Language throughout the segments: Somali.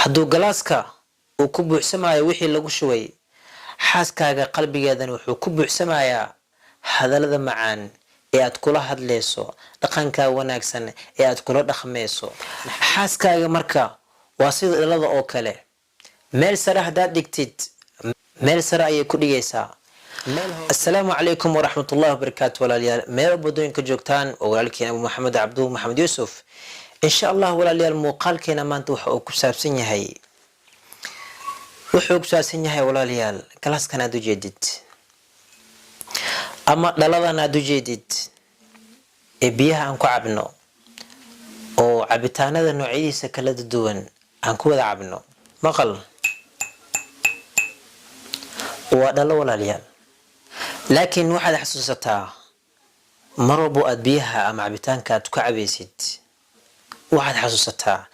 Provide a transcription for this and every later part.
hadduu galaaska uu ku buuxsamayo wixii lagu shubay xaaskaaga qalbigeedana wuxuu ku buuxsamayaa hadallada macaan ee aad kula hadlayso, dhaqanka wanaagsan ee aad kula dhaqmayso. xaaskaaga marka waa sida dhalada oo kale, meel sare haddaad dhigtid meel sare ayay ku dhigaysaa. السلام عليكم ورحمة الله وبركاته ولاليال ميل بدون كجوكتان ولالكين أبو محمد عبدو محمد يوسف إن شاء الله ولاليال موقال كينا ما انتو وحوك بسابسين يهي ولاليال كلاس كان ادو جديد أما دلالنا ادو جديد بيها أنكو عبنو أو عبتانا ذا نوعيدي سكالة دوان أنكو ذا عبنو مقل ودلال ولاليال لكن واحد حسوستا مربو أدبيها أم عبتانك تكعبيسيد واحد حسوستا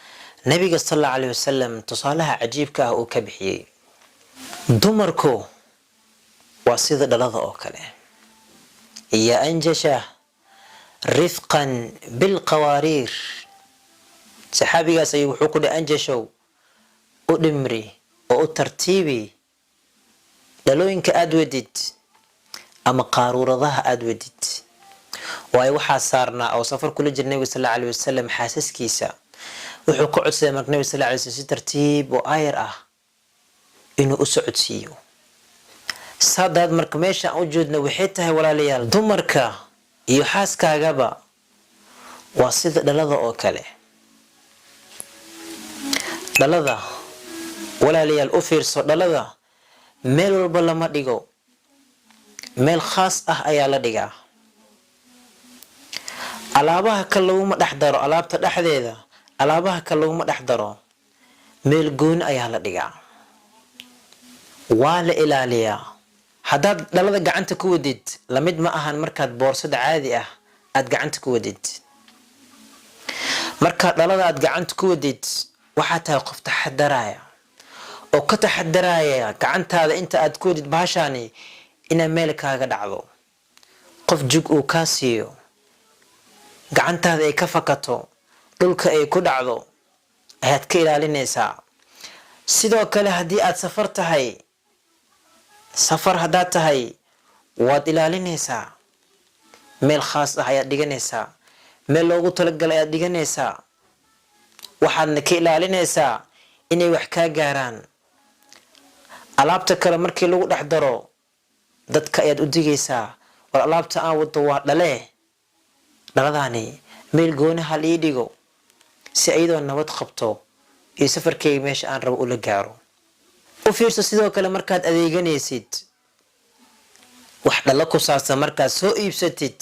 نبي صلى الله عليه وسلم تصالها عجيبك أو كبحي دمركو وصيد دلظة أوكله يا أنجشة رفقا بالقوارير سحابي سيوحوكو لأنجشو أدمري وأترتيبي دلوينك أدودد أما قارورضها أدودد واي waxaa saarnaa oo safar kula jirnay nabiga sallallahu alayhi wasallam xaasaskiisa wuxuu ku codsaday markii nabiga sallallahu alayhi wasallam si tartiib oo ayar ah inuu u socodsiiyo saadaad marka meesha u joodna waxay tahay walaalayaal dumarka iyo xaaskaagaba waa sida dhalada oo kale dhalada walaalayaal u fiirso dhalada meel walba lama dhigo meel khaas ah ayaa la dhigaa alaabaha kale laguma dhex daro alaabta dhexdeeda alaabaha kale laguma dhex daro meel gooni ayaa la dhigaa waa la ilaaliyaa haddaad dhalada gacanta ku wadid lamid ma ahan markaad boorsada caadi ah aad gacanta ku wadid markaad dhalada aad gacanta ku wadid waxaa tahay qof taxadaraya oo ka taxadaraya gacantaada inta aad ku wadid bahashaani ina meel kaaga dhacdo qof jug uu kaa siiyo gacantaada ay ka fakato dhulka ay ku dhacdo ayaad ka ilaalinaysaa sidoo kale haddii aad safar haddaad tahay waad ilaalinaysaa meel khaas ah ayaad dhiganaysaa meel loogu talagalay ayaad dhiganaysaa waxaadna ka ilaalinaysaa inay wax kaa gaaraan alaabta kale markii lagu dhex daro dadka ayaad u digaysaa war alaabta aan wado waa dhale dhaladaani meel gooni hal ii dhigo si ayadoo nabad qabto iyo safarkeyga meesha aan rabo ula gaaro u fiirso sidoo kale markaad adeeganaysid wax dhalo ku saabsan markaad soo iibsatid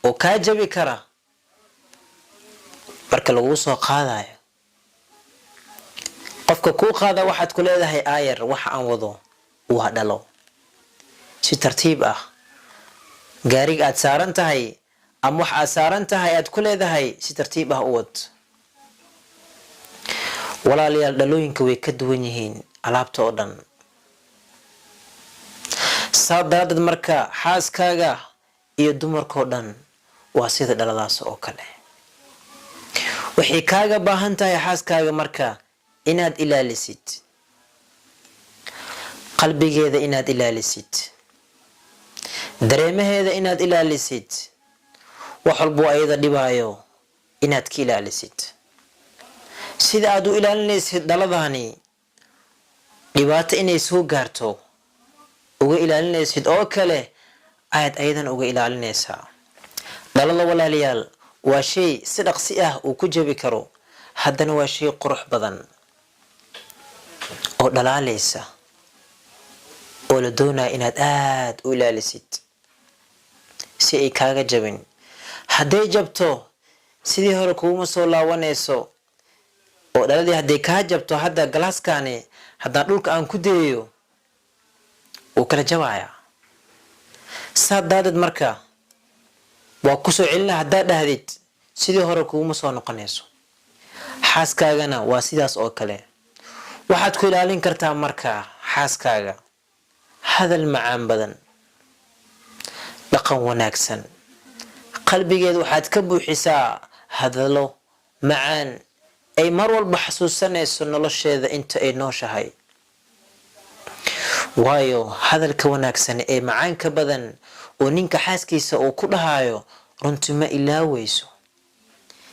oo kaa jabi kara marka laguu soo qaadayo qofka kuu qaada waxaad ku leedahay aayar waxa aan wado waa dhalo si tartiib ah gaariga aad saaran tahay ama wax aad saaran tahay aad ku leedahay si tartiib ah u wad walaalayaal dhalooyinka way ka duwan yihiin alaabta oo dhan saadaadad marka xaaskaaga iyo dumarkoo dhan waa sida dhaladaas oo kale waxay kaaga baahan tahay xaaskaaga marka inaad ilaalisid qalbigeeda inaad ilaalisid dareemaheeda inaad ilaalisid wax walbo ayada dhibaayo inaad ka ilaalisid sida aad u ilaalinaysid dhaladani dhibaato inay soo gaarto uga ilaalinaysid oo kale ayaad ayadan uga ilaalinaysaa dhalada walaalayaal waa shay si dhaqsi ah uu ku jabi karo haddana waa shay qurux badan oo dhalaalaysa oo la doonaya inaad aad u ilaalisid si ay kaaga jabin hadday jabto sidii hore kuuma soo laawanayso oo dhaladii hadday kaa jabto hadda galaaskaani haddaan dhulka aan ku dayayo wuu kala jabayaa saadaadad marka waa kusoo celina haddaad dhahdid sidii hore kuuma soo noqonayso xaaskaagana waa sidaas oo kale waxaad ku ilaalin kartaa marka xaaskaaga hadal macaan badan dhaqan wanaagsan qalbigeeda waxaad ka buuxisaa hadallo macaan ay mar walba xasuusanayso nolosheeda inta ay nooshahay. waayo hadalka wanaagsan ee macaanka badan oo ninka xaaskiisa uu ku dhahayo runtii ma ilaaweyso.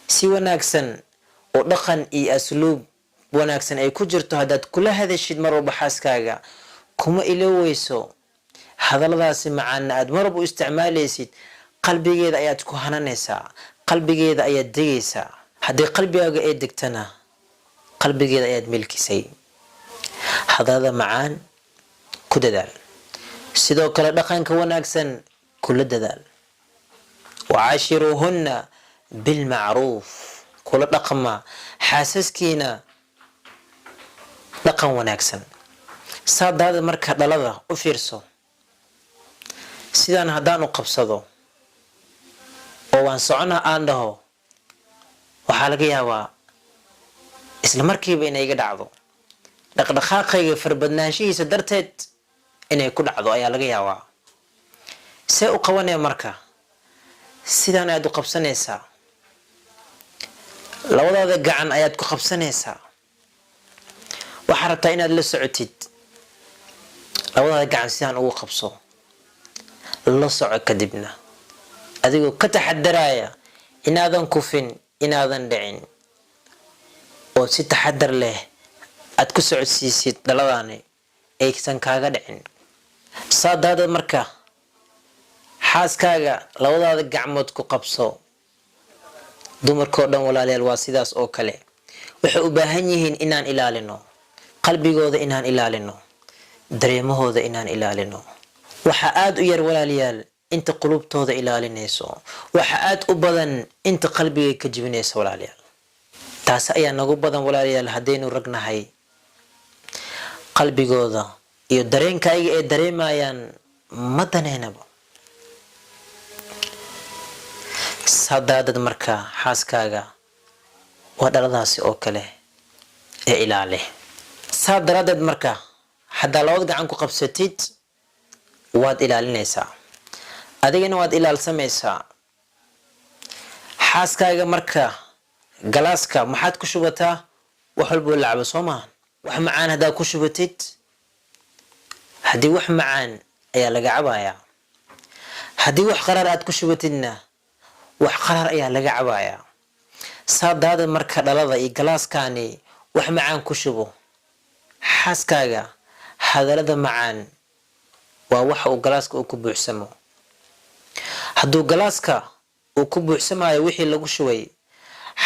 si wanaagsan oo dhaqan iyo asluub wanaagsan ay ku jirto haddaad kula hadashid mar walba xaaskaaga kuma ilaaweyso. hadalladaasi macaanna aad mar walba u isticmaalaysid qalbigeeda ayaad ku hananaysaa, qalbigeeda ayaad degaysaa. haddii qalbigaaga ay degtana qalbigeeda ayaad milkisay. hadallada macaan ku dadaal, sidoo kale dhaqanka wanaagsan kula dadaal. wacaashiruuhunna bilmacruuf, kula dhaqma xaasaskiina dhaqan wanaagsan. saa daada marka dhalada u fiirso, sidaan haddaan u qabsado oo waan socona aan dhaho, waxaa laga yaabaa isla markiiba inay iga dhacdo. dhaqdhaqaaqayga farbadnaanshihiisa darteed inay ku dhacdo ayaa laga yaabaa. see u qabanaya marka? sidaan ayaad u qabsanaysaa, labadaada gacan ayaad ku qabsanaysaa. waxaa rabtaa inaad la socotid, labadaada gacan sidaan ugu qabso, la soco. kadibna adigoo ka taxadaraya inaadan kufin, inaadan dhicin, oo si taxadar leh aad ku socodsiisid dhaladaani aysan kaaga dhicin. saa daadad marka xaaskaaga labadaada gacmood ku qabso. dumarkao dhan walaalayaal waa sidaas oo kale. waxay u baahan yihiin inaan ilaalino qalbigooda, inaan ilaalino dareemahooda, inaan ilaalino. waxaa aada u yar walaalayaal inta qulubtooda ilaalinayso, waxaa aada u badan inta qalbigay ka jibinaysa walaalayaal. taasi ayaa nagu badan walaalayaal haddaynu ragnahay. qalbigooda iyo dareenka ayaga ay dareemayaan ma daneynaba. sadaadad marka xaaskaaga waa dhaladaasi oo kale ee ilaali. saa daraadeed marka haddaa labada gacan ku qabsatid waad ilaalinaysaa, adigana waad ilaalsamaysaa. xaaskaaga marka galaaska maxaad ku shubataa? wax walboo lacabo soo maahan. wax macaan haddaa ku shubatid, haddii wax macaan ayaa laga cabayaa. haddii wax qaraar aad ku shubatidna wax qaraar ayaa laga cabayaa. saa daada marka dhalada iyo galaaskaani wax macaan ku shubo. xaaskaaga hadalada macaan waa waxa uu galaaska uu ku buuxsamo. hadduu galaaska uu ku buuxsamayo wixii lagu shubay,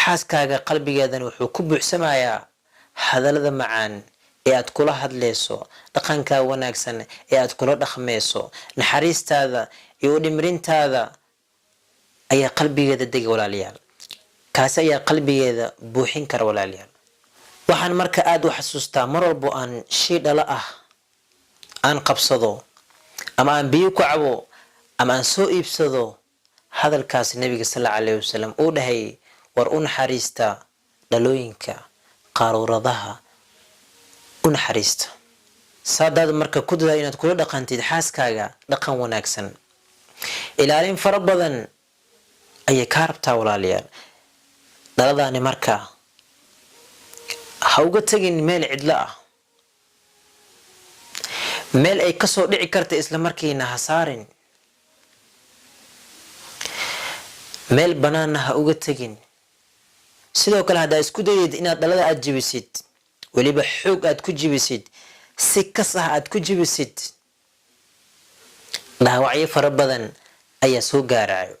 xaaskaaga qalbigeedana wuxuu ku buuxsamayaa hadalada macaan ee aad kula hadlayso, dhaqankaa wanaagsan ee aad kula dhaqmayso, naxariistaada iyo dhimrintaada ayaa qalbigeeda dega walaalayaal. kaasi ayaa qalbigeeda buuxin kara walaalayaal. waxaan marka aada u xasuustaa mar walbo aan shay dhala ah aan qabsado, ama aan biyo ku cabo, ama aan soo iibsado, hadalkaasi nabiga sallallahu alayhi wasallam uu dhahay, war u naxariista dhalooyinka, qaruuradaha u naxariista. saadaad marka ku dadaa inaad kula dhaqantid xaaskaaga dhaqan wanaagsan. ilaalin fara badan ayay kaa rabtaa walaalayaal. dhaladaani marka ha uga tagin meel cidlo ah, meel ay kasoo dhici karta isla markiina ha saarin. meel banaanna ha uga tagin. sidoo kale haddaa isku dayid inaad dhalada aad jibisid, weliba xoog aad ku jibisid, si kas ah aad ku jibisid, dhaawacyo fara badan ayaa soo gaarayo.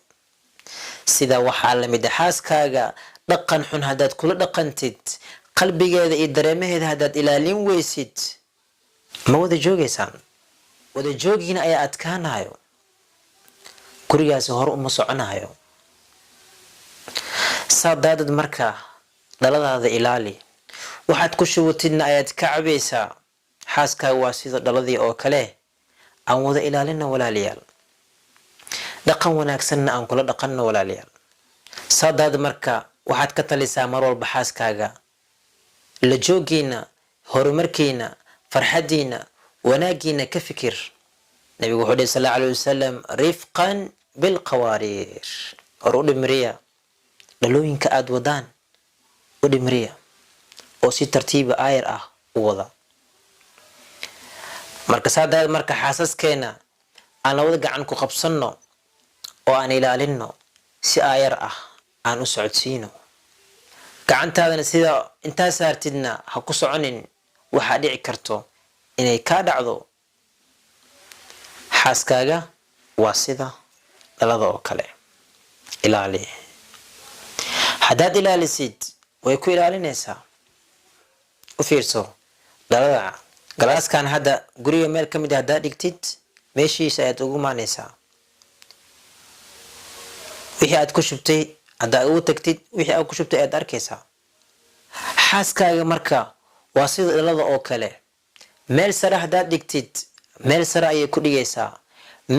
sida waxaa lamid ah xaaskaaga dhaqan xun haddaad kula dhaqantid, qalbigeeda iyo dareemaheeda haddaad ilaalin weysid, ma wada joogaysaan. wada joogiina ayaa adkaanayo, gurigaasi hore uma soconayo. saa daadad marka dhaladaada ilaali. waxaad ku shubatidna ayaad ka cabaysaa. xaaskaaga waa sida dhaladii oo kale, aan wada ilaalina walaalayaal. dhaqan wanaagsanna aan kula dhaqanno walaalayaal. saa daadad marka waxaad ka talisaa mar walba xaaskaaga la joogiina, horumarkiina, farxadiina, wanaagiina ka fikir. nabigu wuxuu dhihi sallallahu alayhi wasallam, rifqan bilqawaariir, hor u dhimriya dhalooyinka aad wadaan, u dhimriya. oo si tartiiba aayar ah u wada. marka saadaad marka xaasaskeena aan labada gacan ku qabsanno oo aan ilaalino si aayar ah aan u socodsiino. gacantaadana sida intaa saartidna ha ku soconin, waxaa dhici karto inay kaa dhacdo. xaaskaaga waa sida dhalada oo kale, ilaali. haddaad ilaalisid way ku ilaalinaysaa. u fiirso dhalada, galaaskan hadda guriga meel ka mid ah haddaad dhigtid meeshiisa ayaad ugu maanaysaa. wixii aad ku shubtay haddaad ugu tagtid wixii aad ku shubtay ayaad arkaysaa. xaaskaaga marka waa sida dhalada oo kale, meel sare haddaad dhigtid meel sare ayay ku dhigaysaa.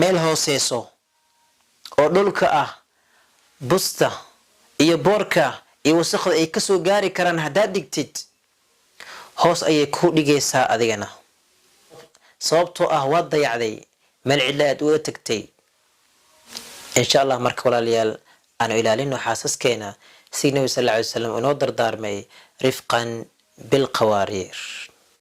meel hooseyso oo dhulka ah, busta iyo boorka iyo wasaqda ay kasoo gaari karaan haddaad dhigtid, hoos ayay ku dhigaysaa adigana. sababtoo ah waad dayacday, meel cidla aad uga tagtay. insha allah marka walaalayaal aanu ilaalino xaasaskeena si nabi sallallahu alayhi wasallam inoo dardaarmay rifqan bilqawaariir.